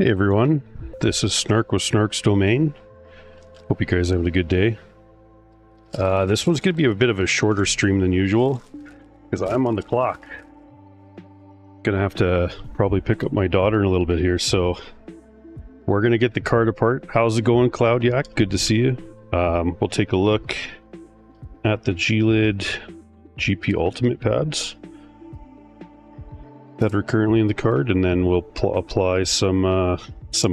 Hey everyone, this is Snark with Snark's Domain. Hope you guys are having a good day. This one's going to be a bit of a shorter stream than usual, because I'm on the clock. Gonna have to probably pick up my daughter in a little bit here, so we're gonna get the card apart. How's it going, Cloud Yak? Good to see you. We'll take a look at the G-Lid GP Ultimate pads that are currently in the card, and then we'll apply some of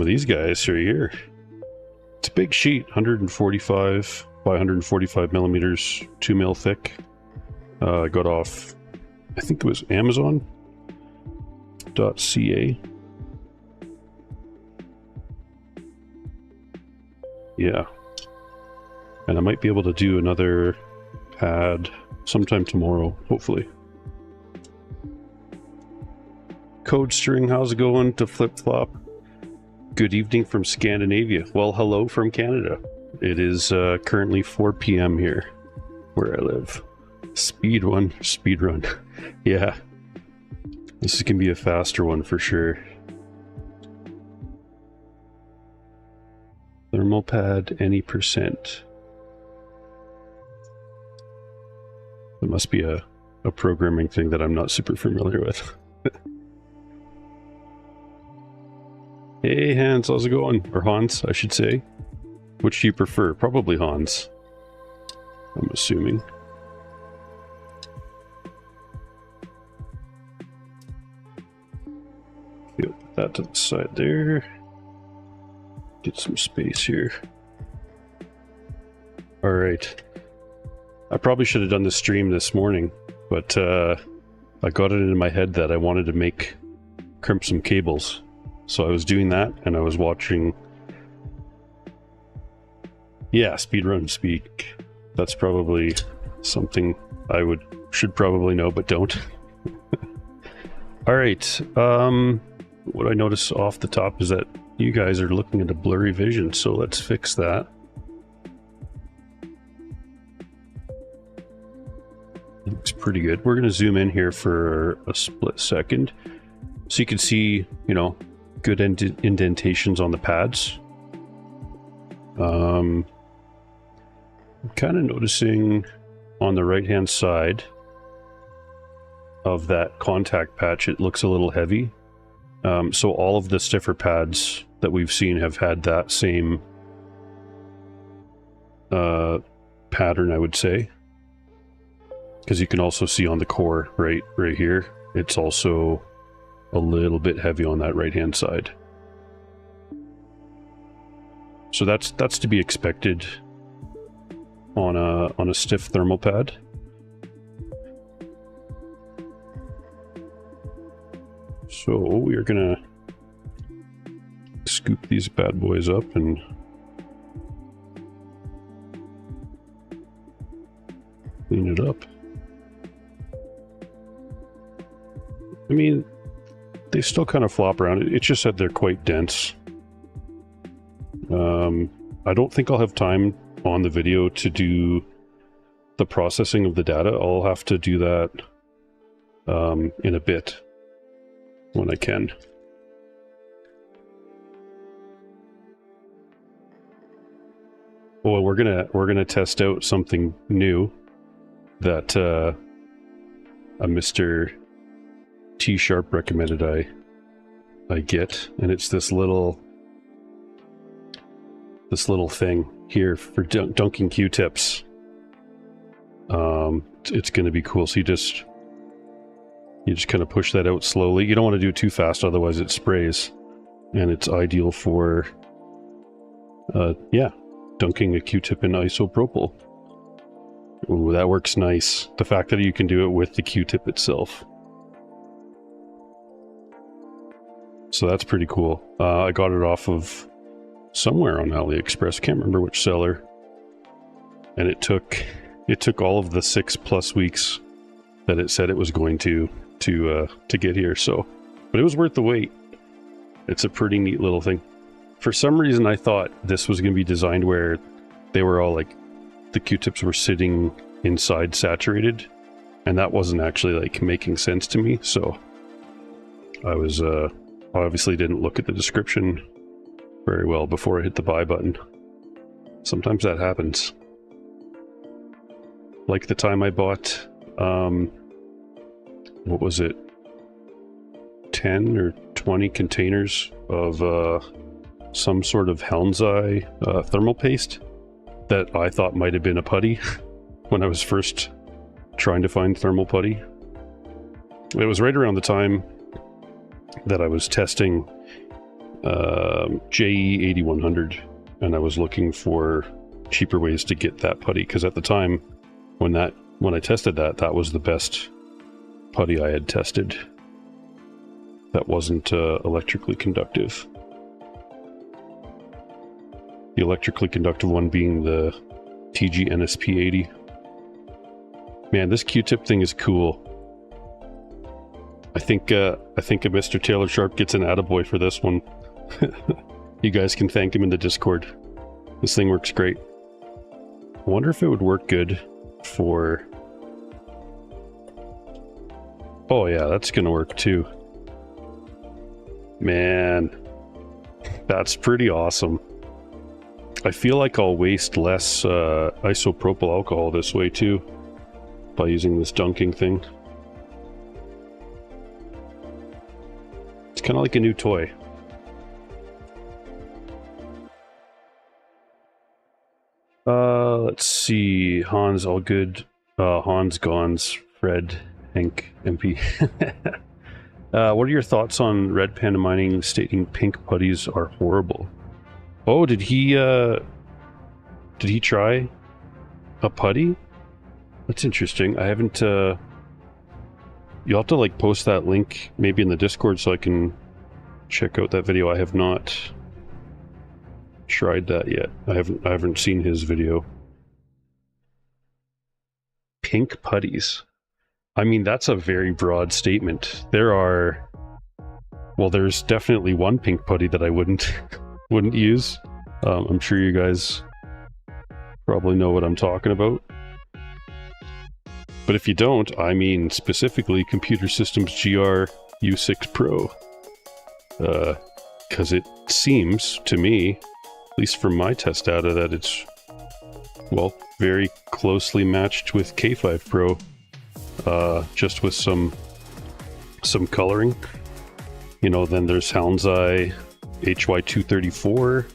these guys here. It's a big sheet, 145 by 145 millimeters, 2 mil thick. I got off, I think it was Amazon.ca. Yeah, and I might be able to do another pad sometime tomorrow, hopefully. Code String, how's it going? To Flip Flop, good evening from Scandinavia. Well, hello from Canada. It is currently 4 p.m. here where I live. Speedrun. Yeah, this is gonna be a faster one for sure. Thermal pad, any percent. It must be a programming thing that I'm not super familiar with. Hey Hans, how's it going? Or Hans, I should say. Which do you prefer? Probably Hans, I'm assuming. Okay, put that to the side there. Get some space here. Alright. I probably should have done the stream this morning, but I got it in my head that I wanted to crimp some cables. So I was doing that, and I was watching... Yeah, speedrun speak. That's probably something I should probably know, but don't. Alright, what I notice off the top is that you guys are looking at a blurry vision, so let's fix that. Looks pretty good. We're going to zoom in here for a split second, so you can see, you know, good indentations on the pads. I'm kind of noticing on the right hand side of that contact patch, it looks a little heavy. So all of the stiffer pads that we've seen have had that same pattern, I would say. Because you can also see on the core right here, it's also a little bit heavy on that right hand side. So that's to be expected on a stiff thermal pad. So we are gonna scoop these bad boys up and clean it up. I mean, they still kind of flop around. It's just that they're quite dense. I don't think I'll have time on the video to do the processing of the data. I'll have to do that in a bit when I can. Well, we're gonna test out something new that a Mr. T Sharp recommended I get, and it's this little thing here for dunking Q-tips. It's going to be cool. So you just kind of push that out slowly. You don't want to do it too fast, otherwise it sprays. And it's ideal for yeah, dunking a Q-tip in isopropyl. Ooh, that works nice. The fact that you can do it with the Q-tip itself. So that's pretty cool. I got it off of somewhere on AliExpress. Can't remember which seller. And it took all of the 6+ weeks that it said it was going to get here. So, but it was worth the wait. It's a pretty neat little thing. For some reason, I thought this was going to be designed where they were all like, the Q-tips were sitting inside saturated, and that wasn't actually like making sense to me. So I was obviously didn't look at the description very well before I hit the buy button. Sometimes that happens. Like the time I bought, what was it? 10 or 20 containers of some sort of Helmseye thermal paste that I thought might have been a putty when I was first trying to find thermal putty. It was right around the time that I was testing JE8100, and I was looking for cheaper ways to get that putty, because at the time when I tested that was the best putty I had tested that wasn't electrically conductive. The electrically conductive one being the TG NSP80. Man, this Q-tip thing is cool. I think a Mr. Taylor Sharp gets an attaboy for this one. You guys can thank him in the Discord. This thing works great. I wonder if it would work good for... Oh yeah, that's gonna work too. Man, that's pretty awesome. I feel like I'll waste less isopropyl alcohol this way too, by using this dunking thing. It's kind of like a new toy. Let's see. Hans, all good. Hans, Gons, Fred, Hank, MP. What are your thoughts on Red Panda Mining stating pink putties are horrible? Oh, did he try a putty? That's interesting. I haven't, you'll have to like post that link maybe in the Discord so I can check out that video. I have not tried that yet. I haven't seen his video. Pink putties. I mean, that's a very broad statement. There's definitely one pink putty that I wouldn't use. I'm sure you guys probably know what I'm talking about. But if you don't, I mean specifically Computer Systems GR U6 Pro. Because it seems to me, at least from my test data, that it's, well, very closely matched with K5 Pro. Just with some coloring. You know, then there's Hound's Eye HY234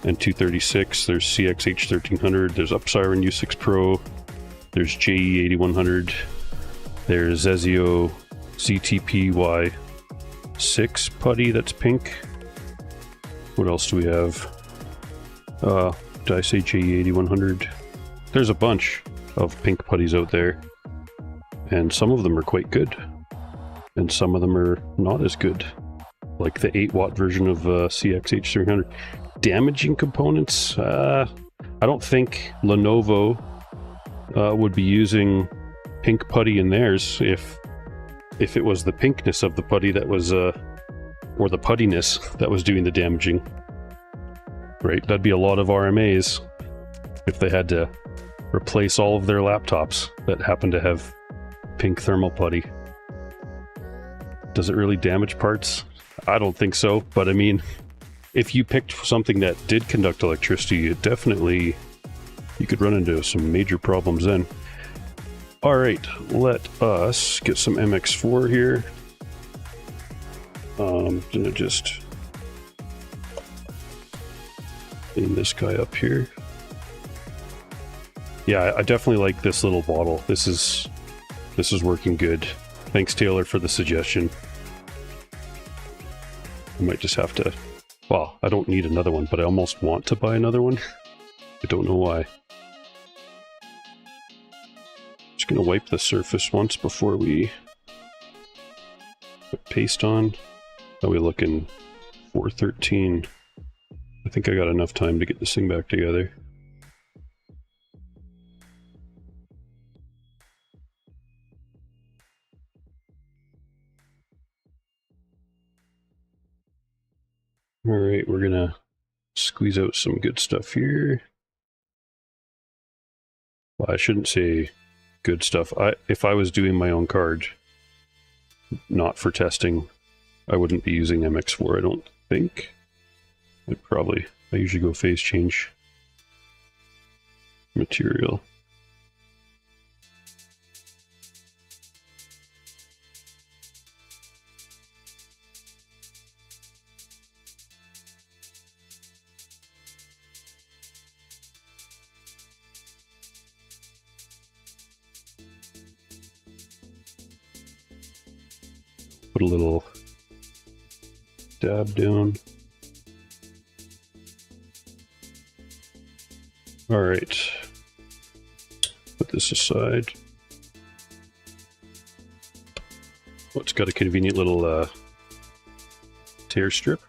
and 236. There's CXH1300. There's Upsiren U6 Pro. There's JE8100. There's Ezio ZTPY6 putty that's pink. What else do we have? Did I say JE8100? There's a bunch of pink putties out there. And some of them are quite good. And some of them are not as good. Like the 8-watt version of CXH300. Damaging components? I don't think Lenovo would be using pink putty in theirs if it was the pinkness of the putty that was, or the puttiness that was doing the damaging. Right? That'd be a lot of RMAs if they had to replace all of their laptops that happen to have pink thermal putty. Does it really damage parts? I don't think so, but I mean, if you picked something that did conduct electricity, it definitely, you could run into some major problems then. Alright, let us get some MX4 here. Gonna just clean this guy up here. Yeah, I definitely like this little bottle. This is working good. Thanks, Taylor, for the suggestion. I might just have to... Well, I don't need another one, but I almost want to buy another one. I don't know why. Just gonna wipe the surface once before we put paste on. How are we looking? 413. I think I got enough time to get this thing back together. Alright, we're gonna squeeze out some good stuff here. Well, I shouldn't say good stuff. If I was doing my own card, not for testing, I wouldn't be using MX4, I don't think. I usually go phase change material. Put a little dab down. Alright. Put this aside. Oh, it's got a convenient little tear strip.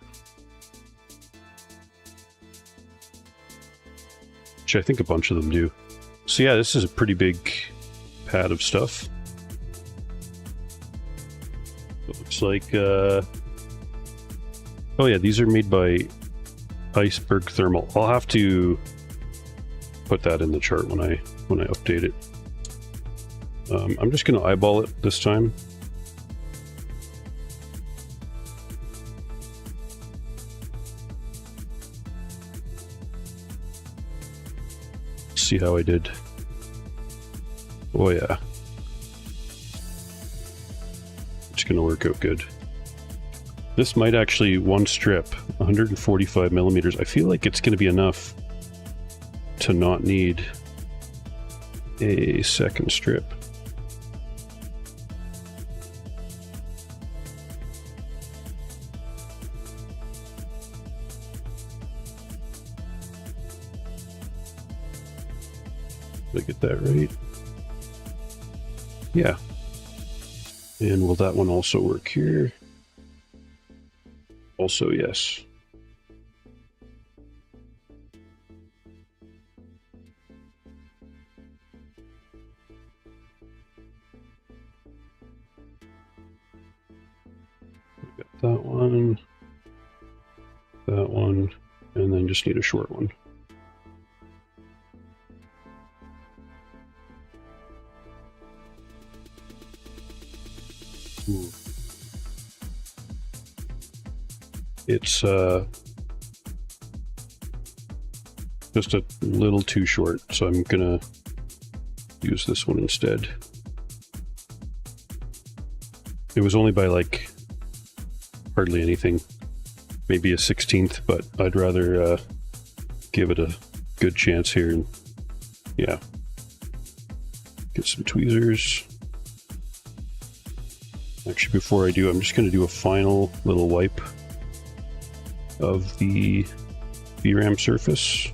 Which I think a bunch of them do. So yeah, this is a pretty big pad of stuff. It looks like, oh yeah, these are made by Iceberg Thermal. I'll have to put that in the chart when I update it. I'm just going to eyeball it this time. See how I did. Oh yeah. It's going to work out good. This might actually, one strip, 145 millimeters. I feel like it's going to be enough to not need a second strip. Did I get that right? Yeah. And will that one also work here? Also, yes. We got that one, and then just need a short one. Ooh. It's just a little too short, so I'm gonna use this one instead. It was only by like hardly anything, maybe a 16th, but I'd rather give it a good chance here and yeah, get some tweezers. Actually, before I do, I'm just going to do a final little wipe of the VRAM surface.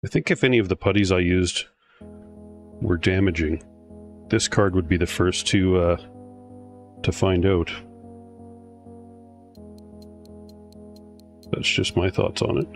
I think if any of the putties I used were damaging, this card would be the first to find out. That's just my thoughts on it.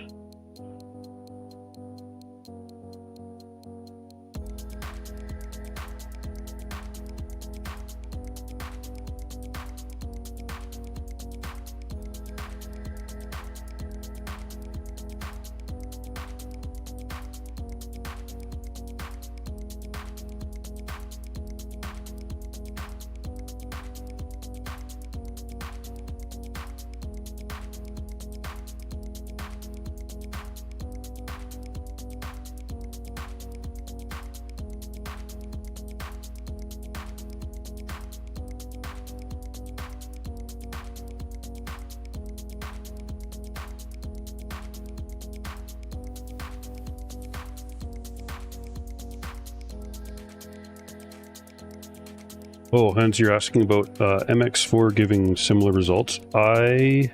Oh, Hans, you're asking about MX4 giving similar results. I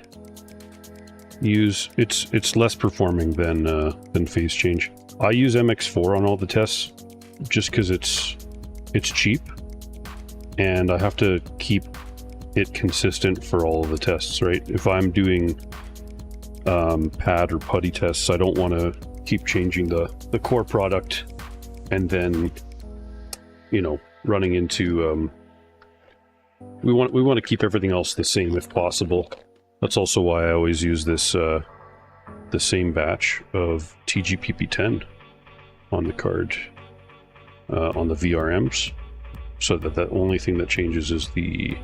use it's less performing than phase change. I use MX4 on all the tests just because it's cheap, and I have to keep it consistent for all of the tests. Right? If I'm doing pad or putty tests, I don't want to keep changing the core product, and then running into we want to keep everything else the same if possible. That's also why I always use this the same batch of TGPP10 on the card on the VRMs, so that the only thing that changes is the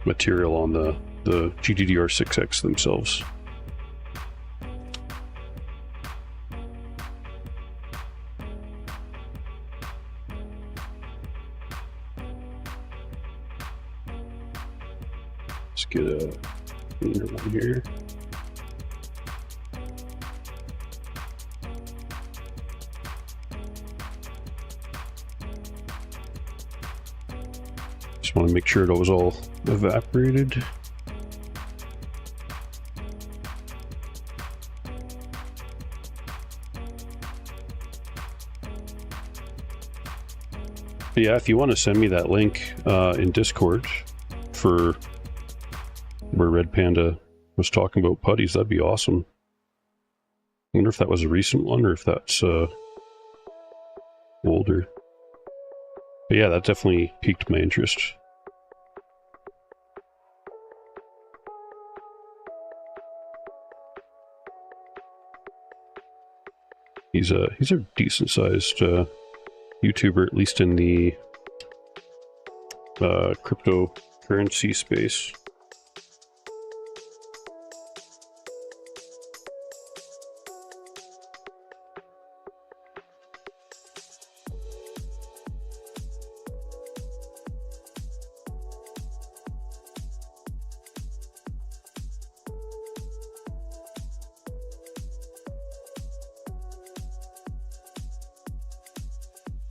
material on the GDDR6X themselves. Let's get a cleaner one here. Just want to make sure it was all evaporated. But yeah, if you want to send me that link in Discord for where Red Panda was talking about putties, that'd be awesome. I wonder if that was a recent one or if that's older. But yeah, that definitely piqued my interest. He's a decent sized YouTuber, at least in the cryptocurrency space.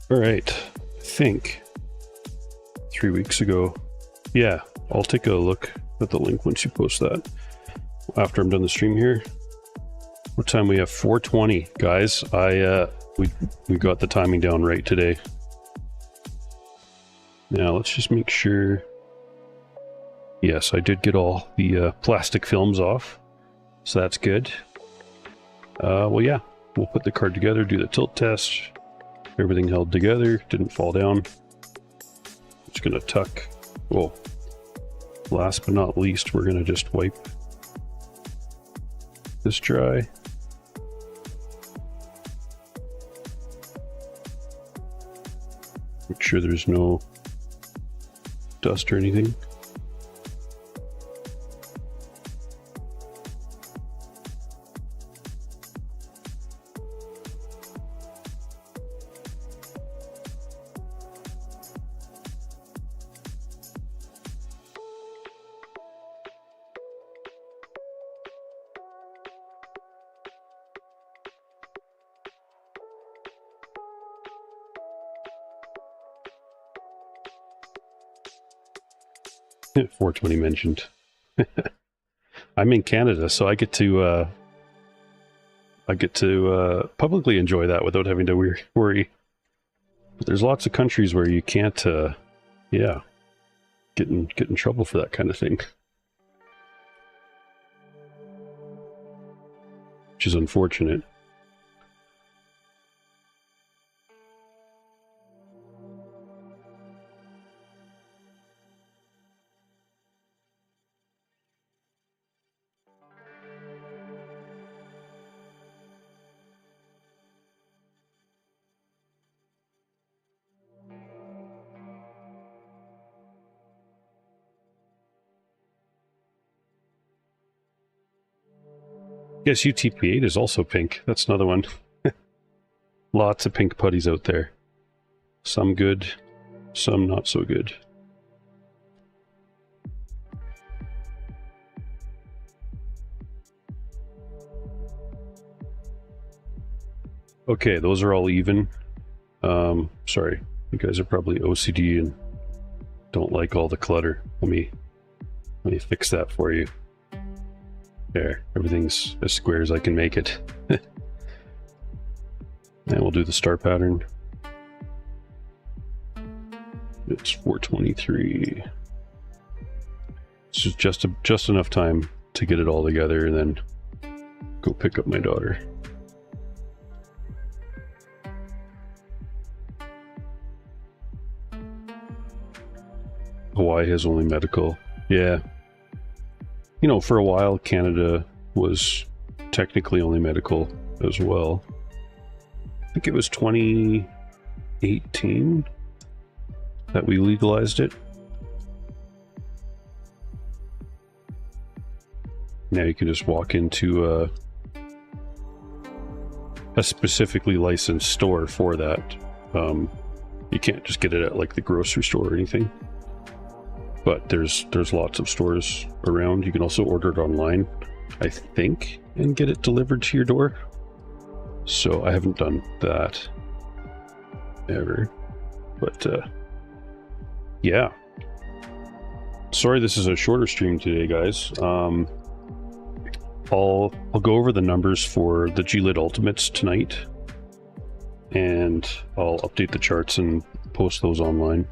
All right, I think 3 weeks ago. Yeah, I'll take a look at the link once you post that after I'm done the stream here. What time we have? 4:20, guys. We got the timing down right today. Now let's just make sure. Yes, I did get all the plastic films off, so that's good. Well, yeah, we'll put the card together, do the tilt test. Everything held together, didn't fall down. Just gonna tuck. Well, last but not least, we're gonna just wipe this dry. Make sure there's no dust or anything. Yeah, 420 mentioned. I'm in Canada, so I get to publicly enjoy that without having to worry. But there's lots of countries where you can't, yeah, get in trouble for that kind of thing, which is unfortunate. Yes, UTP-8 is also pink. That's another one. Lots of pink putties out there. Some good, some not so good. Okay, those are all even. Sorry, you guys are probably OCD and don't like all the clutter. Let me fix that for you. There, everything's as square as I can make it. And we'll do the star pattern. It's 423. It's just enough time to get it all together and then go pick up my daughter. Hawaii has only medical. Yeah. You know, for a while, Canada was technically only medical as well. I think it was 2018 that we legalized it. Now you can just walk into a specifically licensed store for that. You can't just get it at like the grocery store or anything. But there's lots of stores around. You can also order it online, I think, and get it delivered to your door. So I haven't done that ever. But yeah. Sorry this is a shorter stream today, guys. I'll go over the numbers for the G-Lid Ultimates tonight. And I'll update the charts and post those online.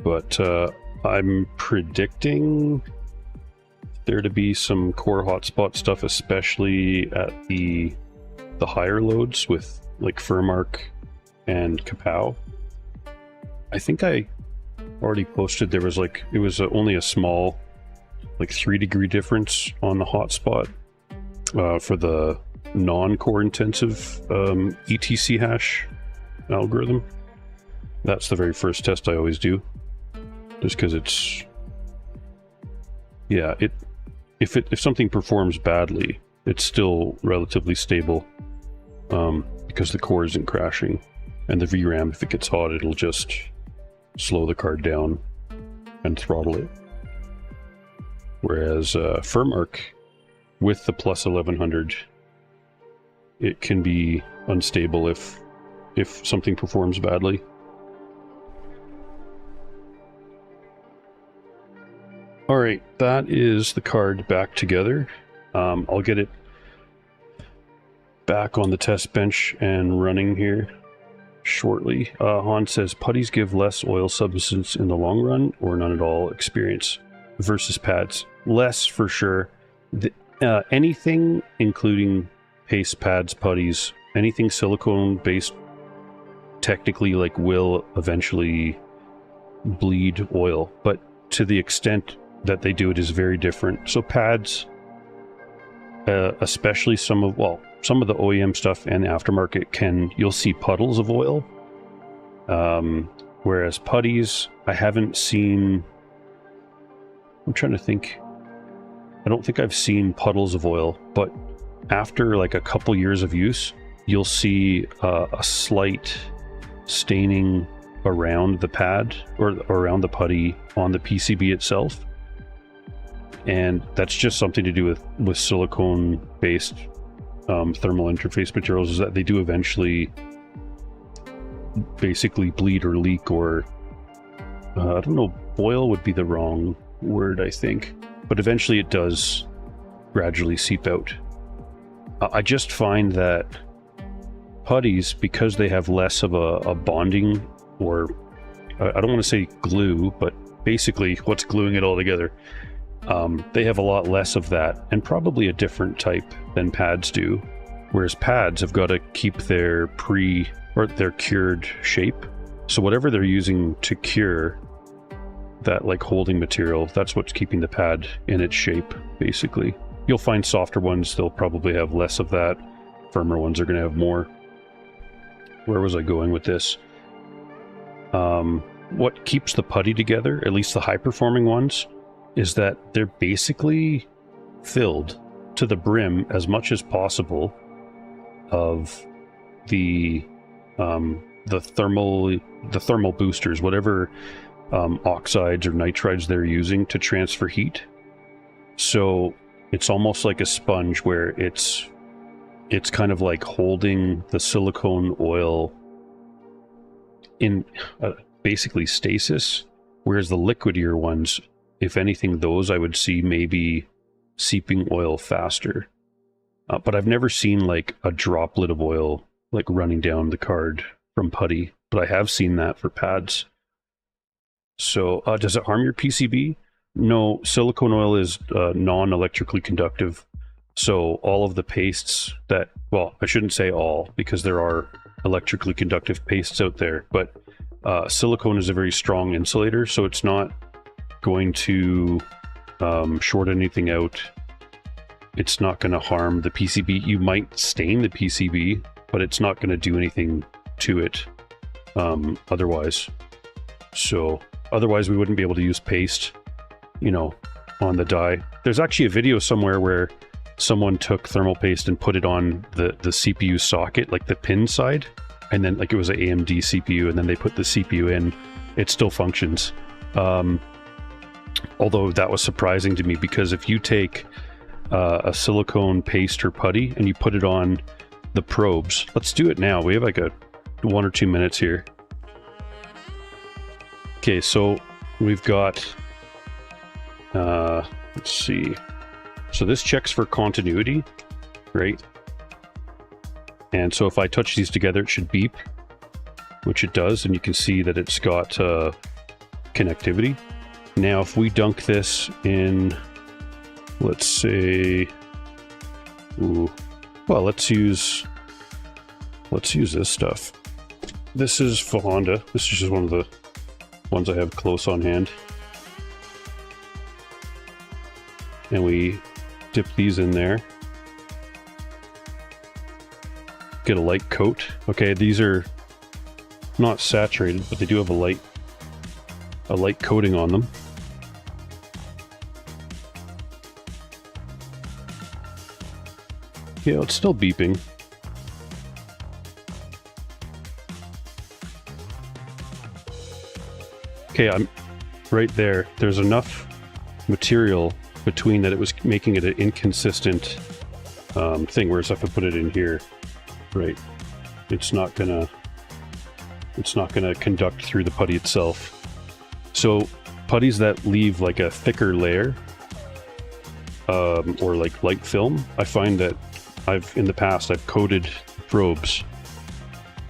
But I'm predicting there to be some core hotspot stuff, especially at the higher loads with like Furmark and Kapow. I think I already posted there was like, it was only a small like 3-degree difference on the hotspot for the non-core intensive ETC hash algorithm. That's the very first test I always do, just because it's, yeah, if something performs badly, it's still relatively stable because the core isn't crashing, and the VRAM, if it gets hot, it'll just slow the card down and throttle it. Whereas FurMark with the plus 1100, it can be unstable if something performs badly. All right, that is the card back together. I'll get it back on the test bench and running here shortly. Han says, putties give less oil substance in the long run or none at all experience versus pads. Less for sure. Anything including paste, pads, putties, anything silicone based technically like will eventually bleed oil, but to the extent that they do it is very different. So pads, especially some of the OEM stuff and the aftermarket, you'll see puddles of oil. Whereas putties, I haven't seen, I'm trying to think, I don't think I've seen puddles of oil, but after like a couple years of use, you'll see a slight staining around the pad or around the putty on the PCB itself. And that's just something to do with silicone based thermal interface materials, is that they do eventually basically bleed or leak, or I don't know, boil would be the wrong word, I think, but eventually it does gradually seep out. I just find that putties, because they have less of a bonding, or I don't want to say glue, but basically what's gluing it all together, they have a lot less of that, and probably a different type than pads do. Whereas pads have got to keep their their cured shape. So whatever they're using to cure that like holding material, that's what's keeping the pad in its shape, basically. You'll find softer ones, they'll probably have less of that. Firmer ones are going to have more. Where was I going with this? What keeps the putty together, at least the high-performing ones, is that they're basically filled to the brim as much as possible of the thermal boosters, whatever oxides or nitrides they're using to transfer heat. So it's almost like a sponge where it's kind of like holding the silicone oil in basically stasis, whereas the liquidier ones, if anything, those I would see maybe seeping oil faster. But I've never seen like a droplet of oil like running down the card from putty, but I have seen that for pads. So does it harm your PCB? No, silicone oil is non-electrically conductive. So all of the pastes that, well, I shouldn't say all, because there are electrically conductive pastes out there, but silicone is a very strong insulator, so it's not going to short anything out. It's not going to harm the PCB. You might stain the PCB, but it's not going to do anything to it otherwise. So otherwise we wouldn't be able to use paste, you know, on the die. There's actually a video somewhere where someone took thermal paste and put it on the CPU socket, like the pin side, and then like it was an AMD CPU, and then they put the CPU in. It still functions. Although that was surprising to me, because if you take a silicone paste or putty and you put it on the probes, let's do it now. We have like 1 or 2 minutes here. Okay, so we've got, let's see. So this checks for continuity, right? And so if I touch these together, it should beep, which it does, and you can see that it's got connectivity. Now, if we dunk this in, let's say, well, let's use this stuff. This is Fahonda. This is just one of the ones I have close on hand. And we dip these in there. get a light coat. Okay, these are not saturated, but they do have a light coating on them. Yeah, it's still beeping. Okay, I'm right there. There's enough material between that it was making it an inconsistent thing, whereas if I put it in here, right, it's not gonna conduct through the putty itself. So putties that leave like a thicker layer or like light film, I find that in the past I've coated probes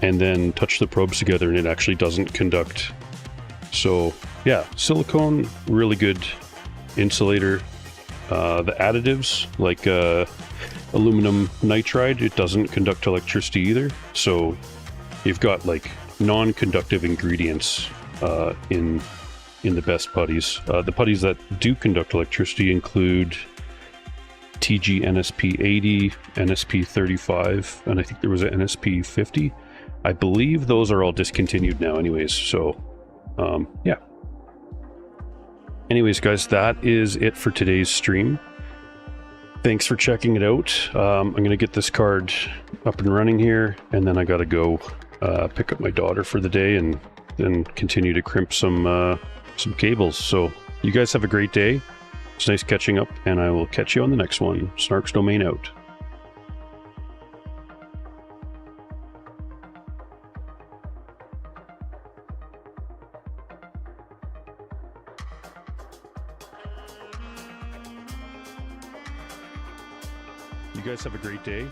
and then touched the probes together and it actually doesn't conduct. So yeah, silicone, really good insulator. The additives like aluminum nitride, it doesn't conduct electricity either. So you've got like non-conductive ingredients in the best putties. The putties that do conduct electricity include TG NSP 80, NSP 35, and I think there was an NSP 50. I believe those are all discontinued now anyways, so yeah. Anyways, guys, that is it for today's stream. Thanks for checking it out. I'm going to get this card up and running here, and then I got to go pick up my daughter for the day and then continue to crimp some cables. So you guys have a great day. It's nice catching up, and I will catch you on the next one. Snark's Domain out. You guys have a great day.